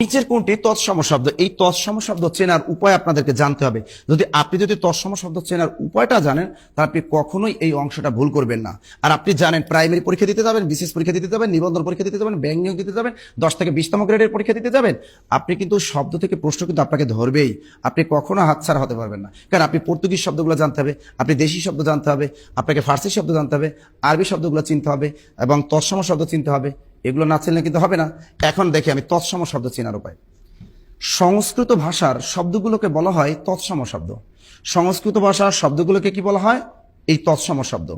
নিচের কোনটি তৎসম শব্দ? এই তৎসম শব্দ চেনার উপায় আপনাদেরকে জানতে হবে। আপনি যদি তৎসম শব্দ চেনার উপায়টা জানেন, তাহলে আপনি কখনোই এই অংশটা ভুল করবেন না। আর আপনি জানেন, প্রাইমারি পরীক্ষা দিতে যাবেন, বিশেষ পরীক্ষা দিতে যাবেন, নিবন্ধন পরীক্ষা দিতে যাবেন, ব্যাংক নিয়োগ দিতে যাবেন, 10 থেকে 20তম গ্রেডের পরীক্ষা দিতে যাবেন, আপনি কিন্তু শব্দ থেকে প্রশ্ন কিন্তু আপনাকে ধরবেই। আপনি কখনো হাতছাড়া হতে পারবেন না, কারণ আপনি পর্তুগিজ শব্দগুলো জানতে হবে, আপনি দেশি শব্দ জানতে হবে, আপনাকে ফার্সি শব্দ জানতে হবে, আরবি শব্দগুলো চিনতে হবে এবং তৎসম শব্দ চিনতে হবে। এগুলো না চিনলে কিন্তু হবে না। এখন দেখি আমি তৎসম শব্দ চেনার উপায়। সংস্কৃত ভাষার শব্দগুলোকে বলা হয় তৎসম শব্দ। সংস্কৃত ভাষার শব্দগুলোকে কি বলা হয়? এই তৎসম শব্দ।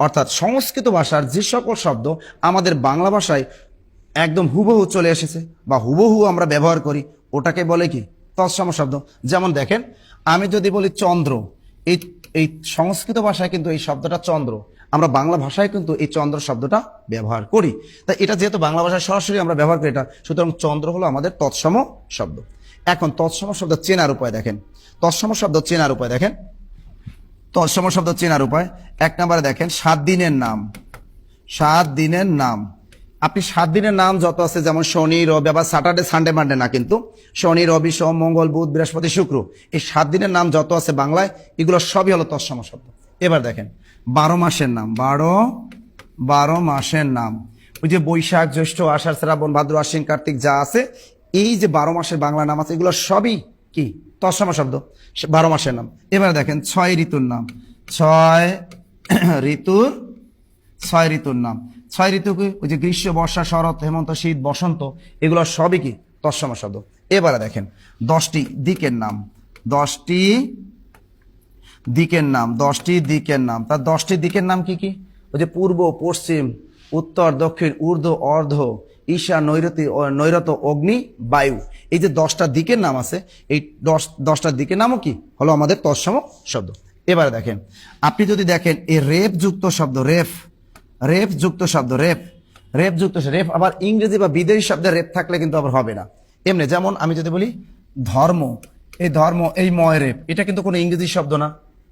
অর্থাৎ সংস্কৃত ভাষার যে সকল শব্দ আমাদের বাংলা ভাষায় একদম হুবহু চলে এসেছে বা হুবহু আমরা ব্যবহার করি, ওটাকে বলে কি? তৎসম শব্দ। যেমন দেখেন, আমি যদি বলি চন্দ্র, এই এই সংস্কৃত ভাষায় কিন্তু এই শব্দটা চন্দ্র, আমরা বাংলা ভাষায় কিন্তু এই চন্দ্র শব্দটা ব্যবহার করি। তাই এটা যেহেতু বাংলা ভাষায় সরাসরি আমরা ব্যবহার করি এটা, সুতরাং চন্দ্র হলো আমাদের তৎসম শব্দ। এখন তৎসম শব্দ চেনার উপায় দেখেন। তৎসম শব্দ চেনার উপায় দেখেন। তৎসম শব্দ চেনার উপায় 1 নম্বরে দেখেন, 7 দিনের নাম। 7 দিনের নাম, আপনি 7 দিনের নাম যত আছে, যেমন শনি, রবি, আবার স্যাটারডে, সানডে, মানডে না, কিন্তু শনি, রবি, সোম, মঙ্গল, বুধ, বৃহস্পতি, শুক্র, এই 7 দিনের নাম যত আছে বাংলায়, এগুলো সবই হলো তৎসম শব্দ। এবার দেখেন 12 মাসের নাম। 12 মাসের নাম, ওই যে বৈশাখ, জ্যৈষ্ঠ, আষাঢ়, শ্রাবণ, ভাদ্র, আশ্বিন, কার্তিক যা আছে, এই যে 12 মাসের বাংলা নাম আছে, এগুলো সবই কি? তৎসম শব্দ, 12 মাসের নাম। এবার দেখেন 6 ঋতুর নাম। 6 ঋতুর নাম। 6 ঋতু কি? ওই যে গ্রীষ্ম, বর্ষা, শরৎ, হেমন্ত, শীত, বসন্ত, এগুলো সবই কি? তৎসম শব্দ। এবারে দেখেন 10টি দিকের নাম। 10টি দিকের নাম। 10টি দিকের নাম। তার 10টি দিকের নাম কি কি? ওই যে পূর্ব, পশ্চিম, উত্তর, দক্ষিণ, ঊর্ধ্ব, অর্ধ, ঈশা, নৈরত, অগ্নি, বায়ু, এই যে 10টা দিকের নাম আছে, এই 10টা দিকের নামও কি? হলো আমাদের তৎসম শব্দ। এবারে দেখেন, আপনি যদি দেখেন এই রেফ যুক্ত শব্দ, রেফ যুক্ত শব্দ, রেফ যুক্ত রেফ আবার ইংরেজি বা বিদেশি শব্দে রেফ থাকলে কিন্তু আবার হবে না। এমনি যেমন আমি যদি বলি ধর্ম, এই ধর্ম, এই ময় রেফ, এটা কিন্তু কোনো ইংরেজি শব্দ না,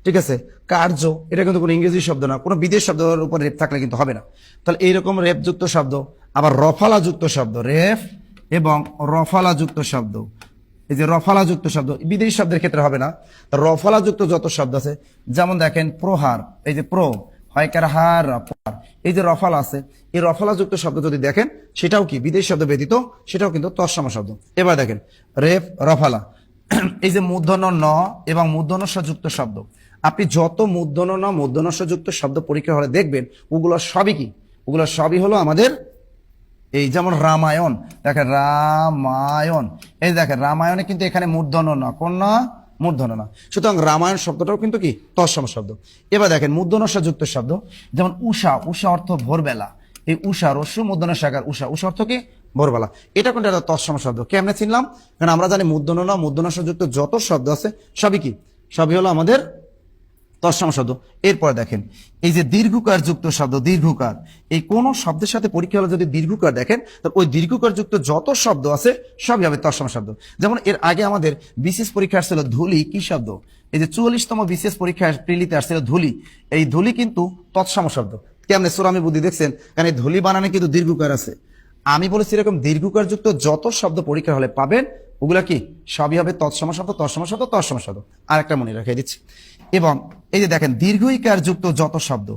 ঠিক আছে? কার্য, এটা কিন্তু কোনো ইংরেজি শব্দ না, কোনো বিদেশ শব্দের উপর রেফ থাকলে কিন্তু হবে না। তাহলে এইরকম রেফ যুক্ত শব্দ, আবার রফালা যুক্ত শব্দ, রেফ এবং রফালা যুক্ত শব্দ, এই যে রফালা যুক্ত শব্দ বিদেশি শব্দের ক্ষেত্রে হবে না। রফালা যুক্ত যত শব্দ আছে, যেমন দেখেন প্রহার, এই যে হয়কার হার, এই যে রফালা আছে, এই রফালা যুক্ত শব্দ যদি দেখেন, সেটাও কি? বিদেশি শব্দ ব্যতীত, সেটাও কিন্তু তৎসম শব্দ। এবার দেখেন রেফ, রফালা, এই যে মূর্ধন্য ন এবং মূর্ধন্য স যুক্ত শব্দ, আপনি যত মূর্ধন্য ন, মূর্ধন্য স যুক্ত শব্দ পরীক্ষা হলে দেখবেন, ওগুলো সবই কি? ওগুলো সবই হলো আমাদের এই, যেমন রামায়ণ, দেখেন রামায়ণ, এই দেখেন রামায়ণে কিন্তু এখানে মূর্ধন্য না, কোন না? মূর্ধন্য না। সুতরাং রামায়ণ শব্দটাও কিন্তু কি? তৎসম শব্দ। এবার দেখেন মূর্ধন্য স যুক্ত শব্দ, যেমন উষা, উষা অর্থ ভোরবেলা, এই উষা, রস্যু মূর্ধন্য সাকার, উষা, উষা অর্থ কি? ভোরবেলা। এটা কিন্তু একটা তৎসম শব্দ। কেমনে চিনলাম? কারণ আমরা জানি মূর্ধন্য না, মূর্ধন্য স যুক্ত যত শব্দ আছে সবই কি? সবই হলো আমাদের তৎসম শব্দ। এরপরে দেখেন এই যে দীর্ঘকার যুক্ত শব্দ, দীর্ঘকার, এই কোন শব্দের সাথে পরীক্ষা হলে যদি দীর্ঘকার দেখেন, তাহলে ওই দীর্ঘকার যুক্ত যত শব্দ আছে সবই হবে তৎসম শব্দ। যেমন এর আগে আমাদের বিশেষ পরীক্ষা আসছিল ধুলি, কি শব্দ? এই যে 44তম বিশেষ পরীক্ষা প্রিলিতে আসছিল ধুলি, এই ধুলি কিন্তু তৎসম শব্দ। কেমনে সোরামি বুদ্ধি দেখছেন? কারণ এই ধুলি বানানে কিন্তু দীর্ঘকার আছে। আমি বলেছি এরকম দীর্ঘকার যুক্ত যত শব্দ পরীক্ষা হলে পাবেন, ওগুলা কি? সবই হবে তৎসম শব্দ, তৎসম শব্দ, তৎসম শব্দ। আর একটা মনে রেখে দিচ্ছি। এবং এই যে দেখেন দীর্ঘইকার যুক্ত যত শব্দ,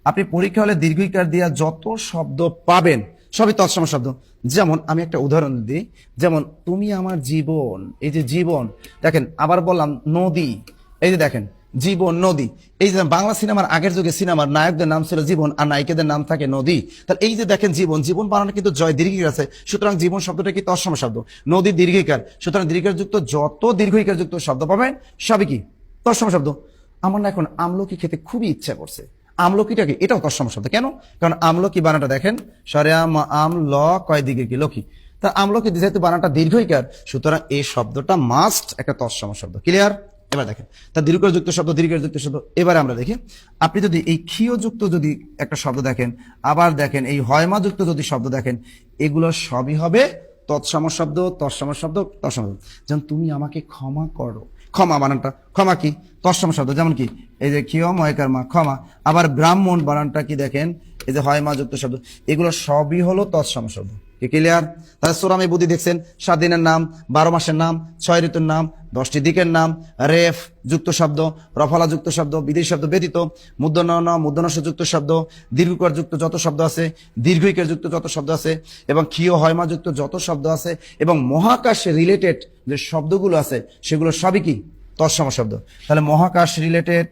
আপনি পরীক্ষা হলে দীর্ঘইকার দিয়া যত শব্দ পাবেন সবই তৎসম শব্দ। যেমন আমি একটা উদাহরণ দিই, যেমন তুমি আমার জীবন, এই যে জীবন, দেখেন আবার বললাম নদী, এই যে দেখেন জীবন, নদী, এই যে বাংলা সিনেমার আগের যুগে সিনেমার নায়কদের নাম ছিল জীবন আর নায়িকাদের নাম থাকে নদী। তাহলে এই যে দেখেন জীবন, জীবন বানানো কিন্তু জয় দীর্ঘিকার আছে, সুতরাং জীবন শব্দটা কি? তৎসম শব্দ। নদী দীর্ঘিকার, সুতরাং দীর্ঘিকার যুক্ত যত দীর্ঘিকার যুক্ত শব্দ পাবেন সবই কি? তৎসম শব্দ। আমার না এখন আমলকি খেতে খুবই ইচ্ছা করছে, আমলকিটা কি? এটাও তৎসম শব্দ। কেন? কারণ আমলকি বানাটা দেখেন সরে আম ল কয় দিকে কি লক্ষ্মী, তা আমলকি যেহেতু বানাটা দীর্ঘইকার, সুতরাং এই শব্দটা মাস্ট একটা তৎসম শব্দ। ক্লিয়ার? এবার দেখেন তার দীর্ঘকার যুক্ত শব্দ, দীর্ঘকার যুক্ত শব্দ। এবারে আমরা দেখি, আপনি যদি এই ক্ষীয় যুক্ত যদি একটা শব্দ দেখেন, আবার দেখেন এই হয়মা যুক্ত যদি শব্দ দেখেন, এগুলো সবই হবে তৎসম শব্দ, তৎসম শব্দ, তৎসম শব্দ। যেমন তুমি আমাকে ক্ষমা করো, ক্ষমা বানানটা, ক্ষমা কি? তৎসম শব্দ। যেমন কি এই যে ক্ষীয় ময়কার মা, ক্ষমা। আবার ব্রাহ্মণ বানানটা কি দেখেন, এই যে হয় মা যুক্ত শব্দ, এগুলো সবই হলো তৎসম শব্দ। কি ক্লিয়ার? তাহলে সোরামি বুদ্ধি দেখছেন, 7 দিনের নাম, 12 মাসের নাম, 6 ঋতুর নাম, 10টি দিকের নাম, রেফ যুক্ত শব্দ, রফালা যুক্ত শব্দ, বিদেশি শব্দ ব্যতীত, মূর্ধন্য মূর্ধন্যস্ব যুক্ত শব্দ, দীর্ঘকার যুক্ত যত শব্দ আছে, দীর্ঘইকার যুক্ত যত শব্দ আছে, এবং ক্ষীয় হয়মা যুক্ত যত শব্দ আছে, এবং মহাকাশ রিলেটেড যে শব্দগুলো আছে সেগুলো সবই কি তৎসম শব্দ। তাহলে মহাকাশ রিলেটেড,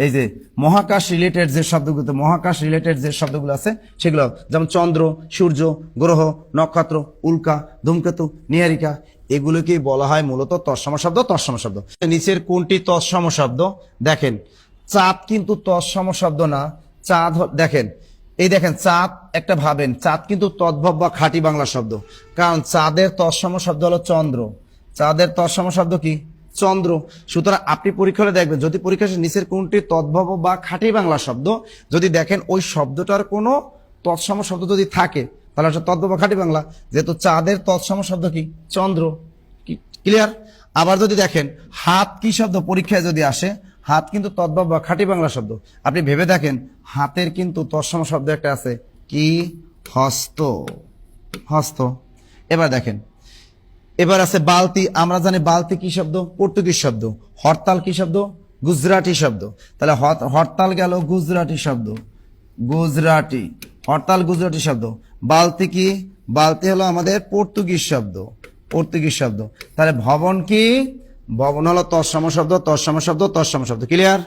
এই যে মহাকাশ রিলেটেড যে শব্দগুলো আছে সেগুলো যেমন চন্দ্র, সূর্য, গ্রহ, নক্ষত্র, উল্কা, ধূমকেতু, নীহারিকা, এগুলোকেই বলা হয় মূলত তৎসম শব্দ। নিচের কোনটি তৎসম শব্দ? দেখেন চাঁদ কিন্তু তৎসম শব্দ না। চাঁদ দেখেন, এই দেখেন চাঁদ, একটা ভাবেন চাঁদ কিন্তু তদ্ভব বা খাঁটি বাংলা শব্দ, কারণ চাঁদের তৎসম শব্দ হলো চন্দ্র। চাঁদের তৎসম শব্দ কি? চন্দ্র। সুতরাং আপনি পরীক্ষা হলে দেখবেন, যদি পরীক্ষা নিচের কোনটি তদ্ভব বা খাঁটি বাংলা শব্দ, যদি দেখেন ওই শব্দটার কোনো তৎসম শব্দ যদি থাকে তাহলে সেটা তদ্ভব বা খাঁটি বাংলা, যেহেতু চাঁদের তৎসম শব্দ কি? চন্দ্র। ক্লিয়ার? আবার যদি দেখেন হাত কি শব্দ পরীক্ষায় যদি আসে, হাত কিন্তু তদ্ভব বা খাঁটি বাংলা শব্দ। আপনি ভেবে দেখেন হাতের কিন্তু তৎসম শব্দ একটা আছে কি? হস্ত। হস্ত। এবার দেখেন, এবার আছে বালতি। আমরা জানি বালতি কি শব্দ? পর্তুগিজ শব্দ। হরতাল কি শব্দ? গুজরাটি শব্দ। তাহলে হরতাল গেল গুজরাটি শব্দ, গুজরাটি। হরতাল গুজরাটি শব্দ। বালতি কি? বালতি হলো আমাদের পর্তুগিজ শব্দ, পর্তুগিজ শব্দ। তাহলে ভবন কি? ভবন হলো তৎসম শব্দ। ক্লিয়ার?